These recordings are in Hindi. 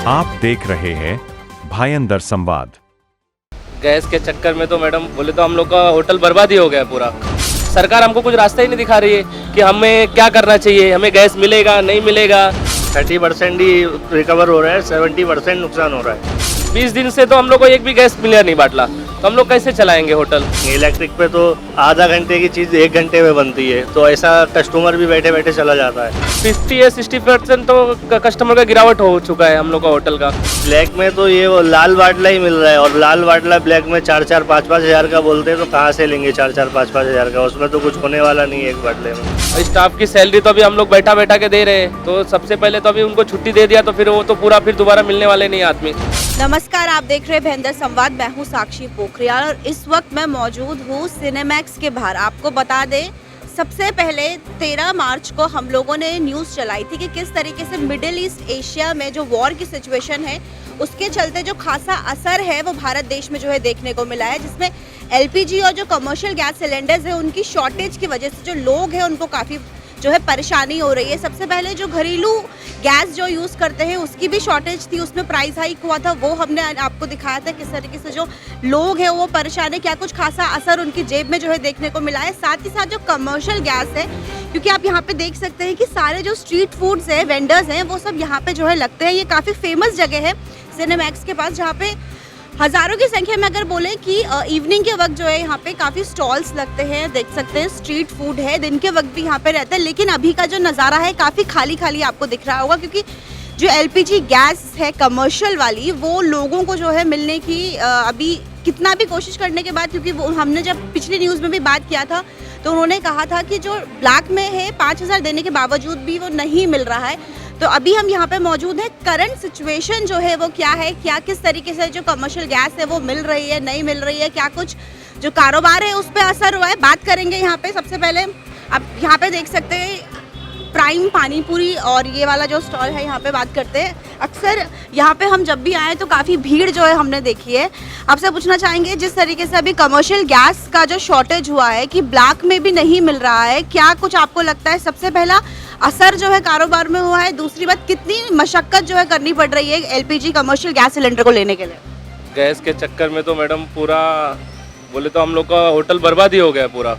आप देख रहे हैं भायंदर संवाद। गैस के चक्कर में तो मैडम बोले तो हम लोग का होटल बर्बाद ही हो गया पूरा। सरकार हमको कुछ रास्ता ही नहीं दिखा रही है कि हमें क्या करना चाहिए, हमें गैस मिलेगा नहीं मिलेगा। 30% ही रिकवर हो रहा है, 70% नुकसान हो रहा है। 20 दिन से तो हम लोग को एक भी गैस मिला नहीं बाटला, तो हम लोग कैसे चलाएंगे होटल। इलेक्ट्रिक पे तो आधा घंटे की चीज़ 1 घंटे में बनती है, तो ऐसा कस्टमर भी बैठे बैठे चला जाता है। 50 या 60% तो कस्टमर का गिरावट हो चुका है हम लोग का होटल का। ब्लैक में तो ये वो लाल बाटला ही मिल रहा है, और लाल बाटला ब्लैक में 4-4, 5-5 हज़ार का बोलते हैं, तो कहाँ से लेंगे 4-4, 5-5 हज़ार का। उसमें तो कुछ होने वाला नहीं है एक बाटले में। स्टाफ की सैलरी तो अभी हम लोग बैठा बैठा के दे रहे हैं, तो सबसे पहले तो अभी उनको छुट्टी दे दिया, तो फिर वो तो पूरा फिर दोबारा मिलने वाले नहीं आदमी। नमस्कार, आप देख रहे हैं भायंदर संवाद। मैं हूं साक्षी पोखरियाल और इस वक्त मैं मौजूद हूं सिनेमैक्स के बाहर। आपको बता दें, सबसे पहले 13 मार्च को हम लोगों ने न्यूज़ चलाई थी कि किस तरीके से मिडिल ईस्ट एशिया में जो वॉर की सिचुएशन है उसके चलते जो खासा असर है वो भारत देश में जो है देखने को मिला है, जिसमें एलपीजी और जो कमर्शियल गैस सिलेंडर्स है उनकी शॉर्टेज की वजह से जो लोग हैं उनको काफ़ी जो है परेशानी हो रही है। सबसे पहले जो घरेलू गैस जो यूज़ करते हैं उसकी भी शॉर्टेज थी, उसमें प्राइस हाइक हुआ था, वो हमने आपको दिखाया था किस तरीके से जो लोग हैं वो परेशान है, क्या कुछ खासा असर उनकी जेब में जो है देखने को मिला है। साथ ही साथ जो कमर्शियल गैस है, क्योंकि आप यहाँ पे देख सकते हैं कि सारे जो स्ट्रीट फूड्स हैं, वेंडर्स हैं, वो सब यहाँ पे जो है लगते हैं। ये काफ़ी फेमस जगह है सिनेमैक्स के पास, जहाँ पे हज़ारों की संख्या में अगर बोलें कि इवनिंग के वक्त जो है यहाँ पे काफ़ी स्टॉल्स लगते हैं, देख सकते हैं स्ट्रीट फूड है, दिन के वक्त भी यहाँ पे रहता है। लेकिन अभी का जो नज़ारा है काफ़ी खाली खाली आपको दिख रहा होगा, क्योंकि जो एलपीजी गैस है कमर्शियल वाली, वो लोगों को जो है मिलने की अभी कितना भी कोशिश करने के बाद, क्योंकि वो हमने जब पिछली न्यूज़ में भी बात किया था तो उन्होंने कहा था कि जो ब्लैक में है 5,000 देने के बावजूद भी वो नहीं मिल रहा है। तो अभी हम यहाँ पे मौजूद हैं, करंट सिचुएशन जो है वो क्या है, क्या किस तरीके से जो कमर्शियल गैस है वो मिल रही है नहीं मिल रही है, क्या कुछ जो कारोबार है उस पर असर हुआ है, बात करेंगे यहाँ पे। सबसे पहले आप यहाँ पे देख सकते हैं प्राइम पानीपुरी और ये वाला जो स्टॉल है, यहाँ पे बात करते हैं। अक्सर यहाँ पे हम जब भी आए तो काफ़ी भीड़ जो है हमने देखी है। आपसे पूछना चाहेंगे, जिस तरीके से अभी कमर्शियल गैस का जो शॉर्टेज हुआ है कि ब्लैक में भी नहीं मिल रहा है, क्या कुछ आपको लगता है सबसे पहला असर जो है कारोबार में हुआ है? दूसरी बात, कितनी मशक्क़त जो है करनी पड़ रही है एलपीजी कमर्शियल गैस सिलेंडर को लेने के लिए? गैस के चक्कर में तो मैडम पूरा बोले तो हम लोग का होटल बर्बाद ही हो गया पूरा।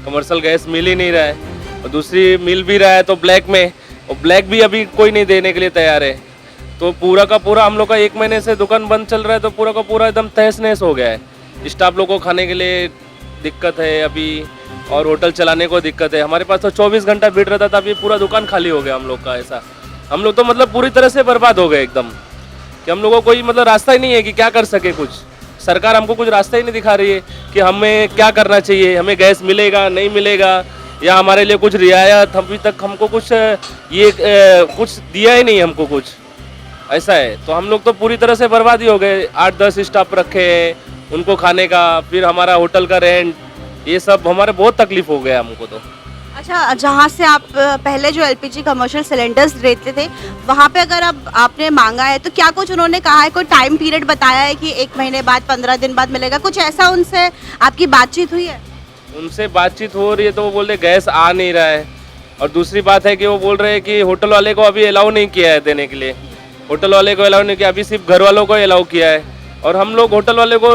कमर्शियल गैस मिल ही नहीं रहा है, और दूसरी मिल भी रहा है तो ब्लैक में, और ब्लैक भी अभी कोई नहीं देने के लिए तैयार है। तो पूरा का पूरा हम लोग का 1 महीने से दुकान बंद चल रहा है, तो पूरा का पूरा एकदम तहस नहस हो गया है। स्टाफ लोग को खाने के लिए दिक्कत है अभी, और होटल चलाने को दिक्कत है। हमारे पास तो 24 घंटा भीड़ रहता था, अभी पूरा दुकान खाली हो गया हम लोग का। ऐसा हम लोग तो मतलब पूरी तरह से बर्बाद हो गए एकदम, कि हम लोगों को कोई मतलब रास्ता ही नहीं है कि क्या कर सके कुछ। सरकार हमको कुछ रास्ता ही नहीं दिखा रही है कि हमें क्या करना चाहिए, हमें गैस मिलेगा नहीं मिलेगा, या हमारे लिए कुछ रियायत। अभी तक हमको कुछ कुछ दिया ही नहीं हमको कुछ, ऐसा है। तो हम लोग तो पूरी तरह से बर्बाद ही हो गए। 8-10 स्टाफ रखे हैं, उनको खाने का, फिर हमारा होटल का रेंट, ये सब हमारे बहुत तकलीफ हो गया हमको तो। अच्छा, जहाँ से आप पहले जो एलपीजी कमर्शियल सिलेंडर्स देते थे वहाँ पे अगर अब आपने मांगा है तो क्या कुछ उन्होंने कहा है, कोई टाइम पीरियड बताया है कि 1 महीने बाद 15 दिन बाद मिलेगा, कुछ ऐसा उनसे आपकी बातचीत हुई है? उनसे बातचीत हो रही है तो वो बोल रहे गैस आ नहीं रहा है, और दूसरी बात है कि वो बोल रहे हैं कि होटल वाले को अभी अलाउ नहीं किया है देने के लिए। होटल वाले को अलाउ नहीं किया, अभी सिर्फ घर वालों को अलाउ किया है। और हम लोग होटल वाले को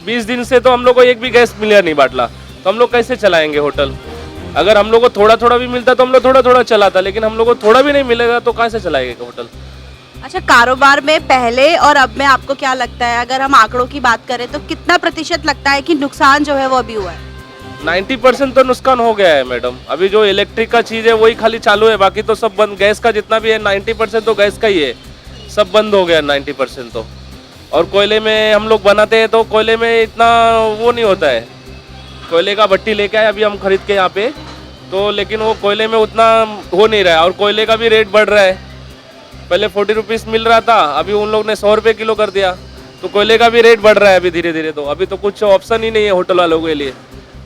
20 दिन से तो हम लोग को एक भी गैस मिला नहीं बाटला, तो हम लोग कैसे चलाएंगे होटल। अगर हम लोग को थोड़ा थोड़ा भी मिलता तो हम लोग थोड़ा थोड़ा चलाता, लेकिन हम लोग को थोड़ा भी नहीं मिलेगा तो कैसे चलाएंगे होटल। अच्छा, कारोबार में पहले और अब में आपको क्या लगता है, अगर हम आंकड़ों की बात करें तो कितना प्रतिशत लगता है कि नुकसान जो है वो अभी हुआ है? 90% तो नुकसान हो गया है मैडम। अभी जो इलेक्ट्रिक का चीज़ है वही खाली चालू है, बाकी तो सब बंद। गैस का जितना भी है 90% तो गैस का ही है, सब बंद हो गया 90% तो। और कोयले में हम लोग बनाते हैं तो कोयले में इतना वो नहीं होता है। कोयले का भट्टी लेके आए अभी हम खरीद के यहाँ पे, तो लेकिन वो कोयले में उतना हो नहीं रहा है, और कोयले का भी रेट बढ़ रहा है। पहले 40 रुपीज़ मिल रहा था, अभी उन लोग ने 100 रुपये किलो कर दिया, तो कोयले का भी रेट बढ़ रहा है अभी धीरे धीरे। तो अभी तो कुछ ऑप्शन ही नहीं है होटल वालों के लिए,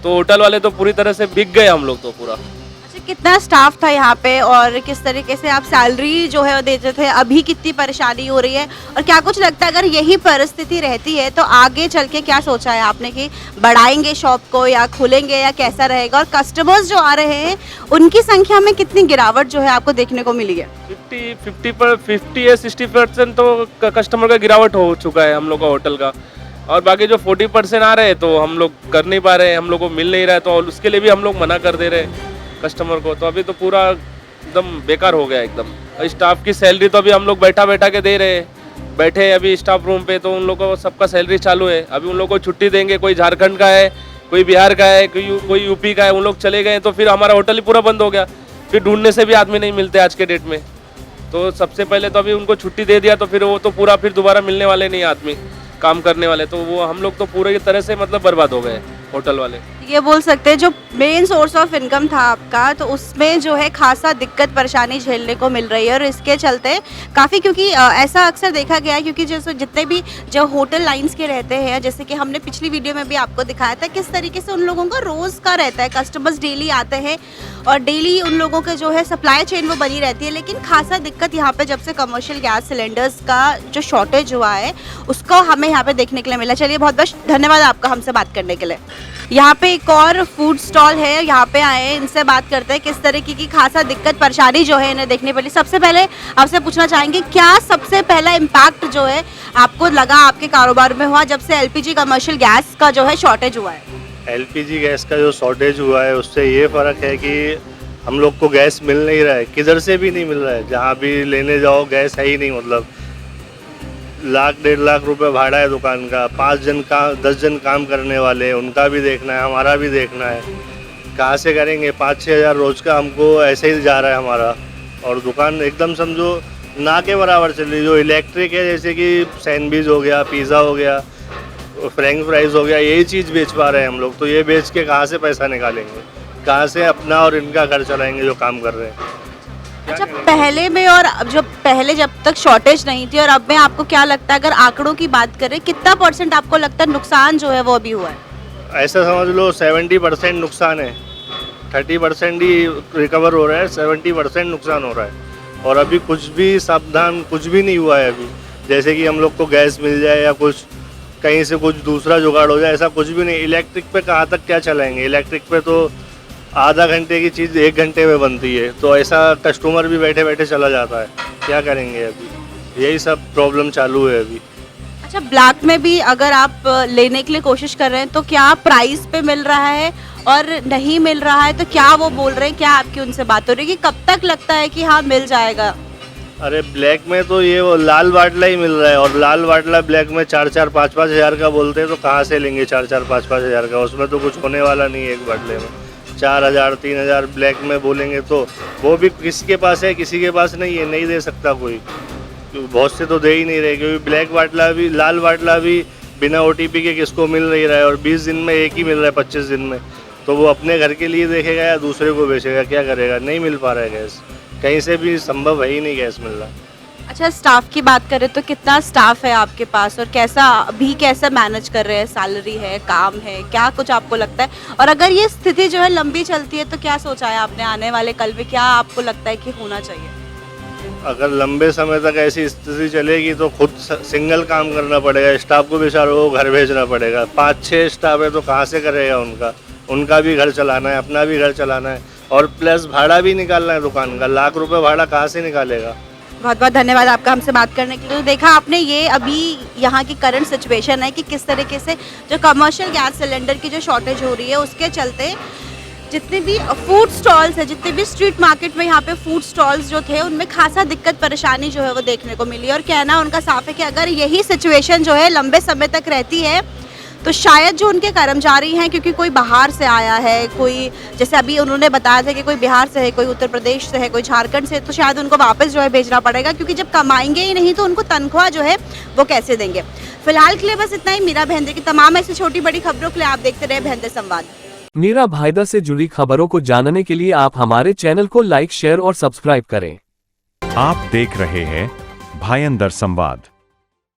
तो होटल वाले तो पूरी तरह से बिक गए हम लोग तो पूरा। अच्छा, कितना स्टाफ था यहाँ पे और किस तरीके से आप सैलरी जो है वो देते थे, अभी कितनी परेशानी हो रही है और क्या कुछ लगता है अगर यही परिस्थिति रहती है तो आगे चल के क्या सोचा है आपने कि बढ़ाएंगे शॉप को या खोलेंगे या कैसा रहेगा, और कस्टमर्स जो आ रहे हैं उनकी संख्या में कितनी गिरावट जो है आपको देखने को मिली है? 50 या 60% तो कस्टमर का गिरावट हो चुका है हम लोग का होटल का, और बाकी जो 40% आ रहे हैं तो हम लोग कर नहीं पा रहे हैं, हम लोग को मिल नहीं रहा है, तो उसके लिए भी हम लोग मना कर दे रहे हैं कस्टमर को। तो अभी तो पूरा एकदम बेकार हो गया एकदम। स्टाफ की सैलरी तो अभी हम लोग बैठा बैठा के दे रहे हैं, बैठे हैं अभी स्टाफ रूम पे, तो उन लोगों को सबका सैलरी चालू है। अभी उन लोगों को छुट्टी देंगे, कोई झारखंड का है, कोई बिहार का है, कोई यूपी का है, उन लोग चले गए तो फिर हमारा होटल ही पूरा बंद हो गया। फिर ढूंढने से भी आदमी नहीं मिलते आज के डेट में। तो सबसे पहले तो अभी उनको छुट्टी दे दिया तो फिर वो तो पूरा फिर दोबारा मिलने वाले नहीं आदमी काम करने वाले, तो वो हम लोग तो पूरे तरह से मतलब बर्बाद हो गए होटल वाले। ये बोल सकते हैं जो मेन सोर्स ऑफ इनकम था आपका, तो उसमें जो है खासा दिक्कत परेशानी झेलने को मिल रही है और इसके चलते काफ़ी, क्योंकि ऐसा अक्सर देखा गया है क्योंकि जैसे जितने भी जो होटल लाइंस के रहते हैं, जैसे कि हमने पिछली वीडियो में भी आपको दिखाया था किस तरीके से उन लोगों का रोज़ का रहता है, कस्टमर्स डेली आते हैं और डेली उन लोगों के जो है सप्लाई चेन वो बनी रहती है। लेकिन खासा दिक्कत यहाँ पे जब से कमर्शियल गैस सिलेंडर्स का जो शॉर्टेज हुआ है उसको हमें यहाँ पे देखने के लिए मिला। चलिए बहुत बहुत धन्यवाद आपका हमसे बात करने के लिए। यहाँ पे एक और फूड स्टॉल है, यहाँ पे आए हैं, इनसे बात करते हैं किस तरीके की खासा दिक्कत परेशानी जो है इन्हें देखने पड़ी। सबसे पहले आपसे पूछना चाहेंगे क्या सबसे पहला इम्पैक्ट जो है आपको लगा आपके कारोबार में हुआ जब से एलपीजी कमर्शियल गैस का जो है शॉर्टेज हुआ है? एलपीजी गैस का जो शॉर्टेज हुआ है उससे ये फ़र्क है कि हम लोग को गैस मिल नहीं रहा है, किधर से भी नहीं मिल रहा है। जहाँ भी लेने जाओ गैस है ही नहीं। मतलब 1,00,000-1.5 लाख रुपए भाड़ा है दुकान का, 10 जन काम करने वाले हैं, उनका भी देखना है, हमारा भी देखना है। कहाँ से करेंगे? 5-6 हज़ार रोज़ का हमको ऐसे ही जा रहा है हमारा। और दुकान एकदम समझो ना के बराबर चल रही। जो इलेक्ट्रिक है जैसे कि सैंडविच हो गया, पिज़्ज़ा हो गया, फ्रेंच फ्राइज़ हो गया, यही चीज़ बेच पा रहे हैं हम लोग। तो ये बेच के कहाँ से पैसा निकालेंगे, कहाँ से अपना और इनका घर चलाएंगे जो काम कर रहे हैं। अच्छा, पहले में और पहले जब तक शॉर्टेज नहीं थी और अब में आपको क्या लगता है, अगर आंकड़ों की बात करें कितना % आपको लगता है नुकसान जो है वो अभी हुआ है? ऐसा समझ लो 70% नुकसान है, 30% ही रिकवर हो रहा है, 70% नुकसान हो रहा है। और अभी कुछ भी सावधान कुछ भी नहीं हुआ है अभी। जैसे कि हम लोग को गैस मिल जाए या कुछ कहीं से कुछ दूसरा जुगाड़ हो जाए, ऐसा कुछ भी नहीं। इलेक्ट्रिक पे कहाँ तक क्या चलाएंगे? इलेक्ट्रिक पे तो आधा घंटे की चीज़ 1 घंटे में बनती है, तो ऐसा कस्टमर भी बैठे बैठे चला जाता है। क्या करेंगे अभी? यही सब प्रॉब्लम चालू है अभी। अच्छा, ब्लैक में भी अगर आप लेने के लिए कोशिश कर रहे हैं तो क्या प्राइस पे मिल रहा है और नहीं मिल रहा है तो क्या वो बोल रहे हैं, क्या आपकी उनसे बात हो रही है कि कब तक लगता है कि हाँ मिल जाएगा? अरे ब्लैक में तो ये वो लाल बाटला ही मिल रहा है, और लाल बाटला ब्लैक में 4-4, 5-5 हज़ार का बोलते हैं। तो कहाँ से लेंगे 4-4, 5-5 हज़ार का? उसमें तो कुछ होने वाला नहीं है एक बाटले में। 4,000, 3,000 ब्लैक में बोलेंगे तो वो भी किसी के पास है, किसी के पास नहीं है, नहीं दे सकता कोई। बहुत से तो दे ही नहीं रहे, क्योंकि ब्लैक बाटला भी, लाल बाटला भी बिना OTP के किसको मिल नहीं रहा है, और 20 दिन में एक ही मिल रहा है, 25 दिन में। तो वो अपने घर के लिए देखेगा या दूसरे को बेचेगा? क्या करेगा? नहीं मिल पा रहा है गैस, कहीं से भी संभव है ही नहीं गैस मिलना। अच्छा, स्टाफ की बात करें तो कितना स्टाफ है आपके पास और कैसा मैनेज कर रहे हैं? सैलरी है, काम है, क्या कुछ आपको लगता है? और अगर ये स्थिति जो है लंबी चलती है तो क्या सोचा है आपने आने वाले कल में, क्या आपको लगता है कि होना चाहिए? अगर लंबे समय तक ऐसी स्थिति चलेगी तो खुद सिंगल काम करना पड़ेगा, स्टाफ को बेचारों को घर भेजना पड़ेगा। 5-6 स्टाफ है तो कहाँ से करेगा? उनका भी घर चलाना है, अपना भी घर चलाना है, और प्लस भाड़ा भी निकालना है दुकान का। 1,00,000 रुपए भाड़ा कहाँ से निकालेगा? बहुत बहुत धन्यवाद आपका हमसे बात करने के लिए। तो देखा आपने, ये अभी यहाँ की करंट सिचुएशन है कि किस तरीके से जो कमर्शियल गैस सिलेंडर की जो शॉर्टेज हो रही है उसके चलते जितने भी फूड स्टॉल्स है, जितने भी स्ट्रीट मार्केट में यहाँ पे फूड स्टॉल्स जो थे उनमें खासा दिक्कत परेशानी जो है वो देखने को मिली। और कहना उनका साफ है कि अगर यही सिचुएशन जो है लंबे समय तक रहती है तो शायद जो उनके कर्मचारी हैं, क्योंकि कोई बाहर से आया है, कोई जैसे अभी उन्होंने बताया था कि कोई बिहार से है, कोई उत्तर प्रदेश से है, कोई झारखंड से, तो शायद उनको वापस जो है भेजना पड़ेगा, क्योंकि जब कमाएंगे ही नहीं तो उनको तनख्वाह जो है वो कैसे देंगे। फिलहाल के लिए बस इतना ही। मीरा भाईंदर की तमाम ऐसी छोटी बड़ी खबरों के लिए आप देखते रहे भाईंदर संवाद। मीरा भाईंदर से जुड़ी खबरों को जानने के लिए आप हमारे चैनल को लाइक, शेयर और सब्सक्राइब करें। आप देख रहे हैं भाईंदर संवाद।